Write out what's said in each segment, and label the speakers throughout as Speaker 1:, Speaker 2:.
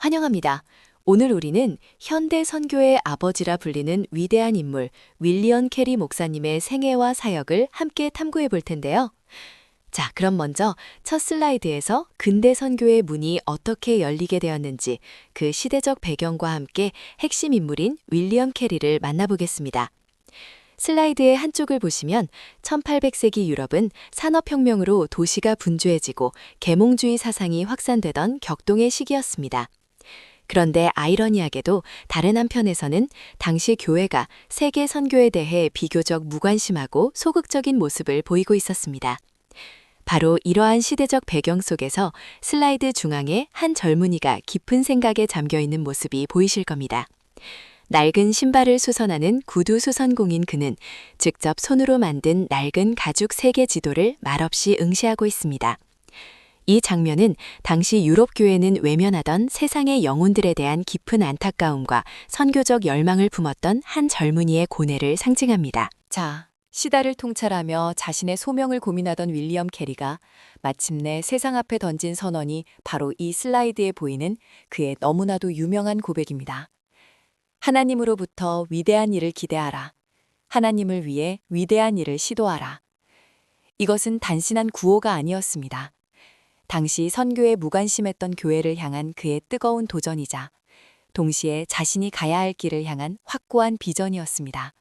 Speaker 1: 환영합니다. 오늘 우리는 현대 선교의 아버지라 불리는 위대한 인물 윌리엄 캐리 목사님의 생애와 사역을 함께 탐구해 볼 텐데요. 자, 그럼 먼저 첫 슬라이드에서 근대 선교의 문이 어떻게 열리게 되었는지 그 시대적 배경과 함께 핵심 인물인 윌리엄 캐리를 만나보겠습니다. 슬라이드의 한쪽을 보시면 1800세기 유럽은 산업혁명으로 도시가 분주해지고 계몽주의 사상이 확산되던 격동의 시기였습니다. 그런데 아이러니하게도 다른 한편에서는 당시 교회가 세계 선교에 대해 비교적 무관심하고 소극적인 모습을 보이고 있었습니다. 바로 이러한 시대적 배경 속에서 슬라이드 중앙에 한 젊은이가 깊은 생각에 잠겨 있는 모습이 보이실 겁니다. 낡은 신발을 수선하는 구두 수선공인 그는 직접 손으로 만든 낡은 가죽 세계 지도를 말없이 응시하고 있습니다. 이 장면은 당시 유럽 교회는 외면하던 세상의 영혼들에 대한 깊은 안타까움과 선교적 열망을 품었던 한 젊은이의 고뇌를 상징합니다. 자, 시대를 통찰하며 자신의 소명을 고민하던 윌리엄 캐리가 마침내 세상 앞에 던진 선언이 바로 이 슬라이드에 보이는 그의 너무나도 유명한 고백입니다. 하나님으로부터 위대한 일을 기대하라. 하나님을 위해 위대한 일을 시도하라. 이것은 단순한 구호가 아니었습니다. 당시 선교에 무관심했던 교회를 향한 그의 뜨거운 도전이자 동시에 자신이 가야 할 길을 향한 확고한 비전이었습니다.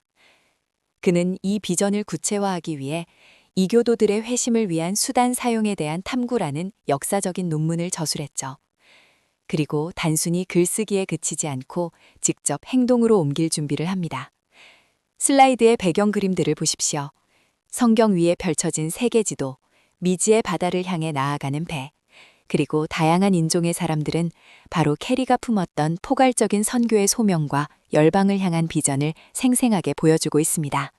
Speaker 1: 그는 이 비전을 구체화하기 위해 이교도들의 회심을 위한 수단 사용에 대한 탐구라는 역사적인 논문을 저술했죠. 그리고 단순히 글쓰기에 그치지 않고 직접 행동으로 옮길 준비를 합니다. 슬라이드의 배경 그림들을 보십시오. 성경 위에 펼쳐진 세계지도, 미지의 바다를 향해 나아가는 배, 그리고 다양한 인종의 사람들은 바로 캐리가 품었던 포괄적인 선교의 소명과 열방을 향한 비전을 생생하게 보여주고 있습니다.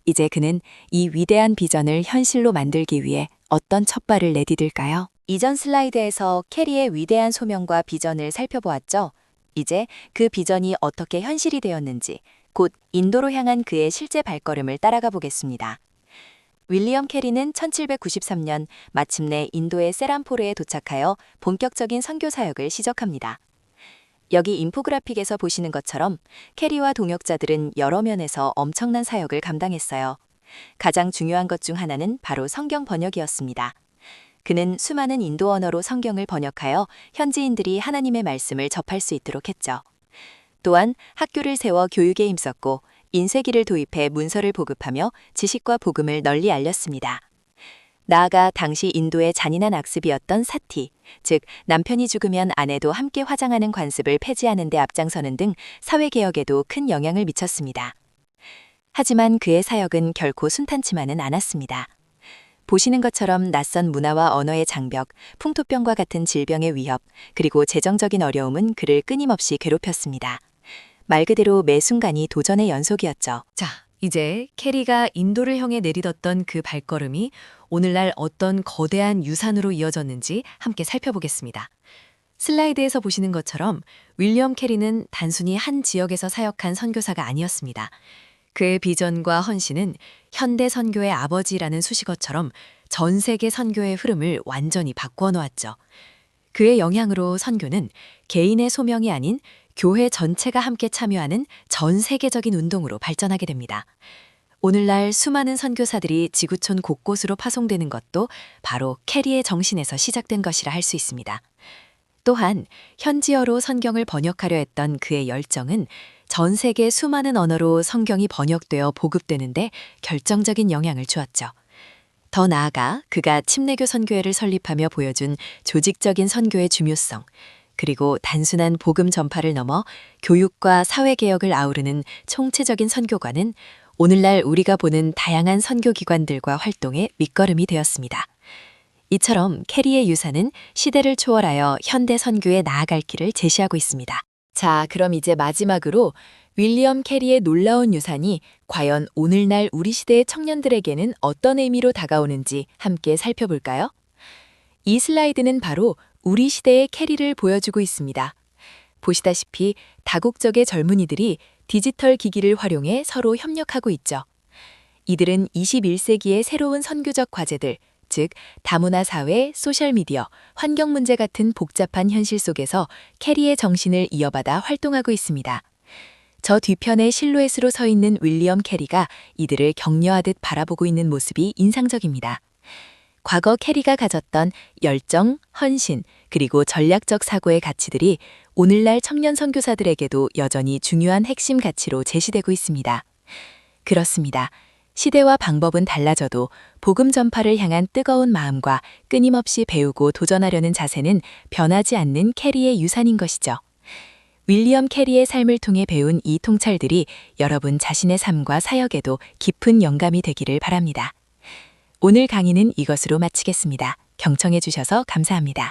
Speaker 1: 이제 그는 이 위대한 비전을 현실로 만들기 위해 어떤 첫발을 내디딜까요? 이전 슬라이드에서 캐리의 위대한 소명과 비전을 살펴보았죠. 이제 그 비전이 어떻게 현실이 되었는지, 곧 인도로 향한 그의 실제 발걸음을 따라가 보겠습니다. 윌리엄 캐리는 1793년 마침내 인도의 세람포르에 도착하여 본격적인 선교 사역을 시작합니다. 여기 인포그래픽에서 보시는 것처럼 캐리와 동역자들은 여러 면에서 엄청난 사역을 감당했어요. 가장 중요한 것 중 하나는 바로 성경 번역이었습니다. 그는 수많은 인도 언어로 성경을 번역하여 현지인들이 하나님의 말씀을 접할 수 있도록 했죠. 또한 학교를 세워 교육에 힘썼고 인쇄기를 도입해 문서를 보급하며 지식과 복음을 널리 알렸습니다. 나아가 당시 인도의 잔인한 악습이었던 사티, 즉 남편이 죽으면 아내도 함께 화장하는 관습을 폐지하는 데 앞장서는 등 사회개혁에도 큰 영향을 미쳤습니다. 하지만 그의 사역은 결코 순탄치만은 않았습니다. 보시는 것처럼 낯선 문화와 언어의 장벽, 풍토병과 같은 질병의 위협, 그리고 재정적인 어려움은 그를 끊임없이 괴롭혔습니다. 말 그대로 매 순간이 도전의 연속이었죠. 자, 이제 캐리가 인도를 향해 내딛었던 그 발걸음이 오늘날 어떤 거대한 유산으로 이어졌는지 함께 살펴보겠습니다. 슬라이드에서 보시는 것처럼 윌리엄 캐리는 단순히 한 지역에서 사역한 선교사가 아니었습니다. 그의 비전과 헌신은 현대 선교의 아버지라는 수식어처럼 전 세계 선교의 흐름을 완전히 바꾸어 놓았죠. 그의 영향으로 선교는 개인의 소명이 아닌 교회 전체가 함께 참여하는 전 세계적인 운동으로 발전하게 됩니다. 오늘날 수많은 선교사들이 지구촌 곳곳으로 파송되는 것도 바로 캐리의 정신에서 시작된 것이라 할 수 있습니다. 또한 현지어로 성경을 번역하려 했던 그의 열정은 전 세계 수많은 언어로 성경이 번역되어 보급되는데 결정적인 영향을 주었죠. 더 나아가 그가 침례교 선교회를 설립하며 보여준 조직적인 선교의 중요성, 그리고 단순한 복음 전파를 넘어 교육과 사회개혁을 아우르는 총체적인 선교관은 오늘날 우리가 보는 다양한 선교기관들과 활동의 밑거름이 되었습니다. 이처럼 캐리의 유산은 시대를 초월하여 현대 선교에 나아갈 길을 제시하고 있습니다. 자, 그럼 이제 마지막으로 윌리엄 캐리의 놀라운 유산이 과연 오늘날 우리 시대의 청년들에게는 어떤 의미로 다가오는지 함께 살펴볼까요? 이 슬라이드는 바로 우리 시대의 캐리를 보여주고 있습니다. 보시다시피 다국적의 젊은이들이 디지털 기기를 활용해 서로 협력하고 있죠. 이들은 21세기의 새로운 선교적 과제들, 즉 다문화 사회, 소셜미디어, 환경 문제 같은 복잡한 현실 속에서 캐리의 정신을 이어받아 활동하고 있습니다. 저 뒤편에 실루엣으로 서 있는 윌리엄 캐리가 이들을 격려하듯 바라보고 있는 모습이 인상적입니다. 과거 캐리가 가졌던 열정, 헌신, 그리고 전략적 사고의 가치들이 오늘날 청년 선교사들에게도 여전히 중요한 핵심 가치로 제시되고 있습니다. 그렇습니다. 시대와 방법은 달라져도 복음 전파를 향한 뜨거운 마음과 끊임없이 배우고 도전하려는 자세는 변하지 않는 캐리의 유산인 것이죠. 윌리엄 캐리의 삶을 통해 배운 이 통찰들이 여러분 자신의 삶과 사역에도 깊은 영감이 되기를 바랍니다. 오늘 강의는 이것으로 마치겠습니다. 경청해 주셔서 감사합니다.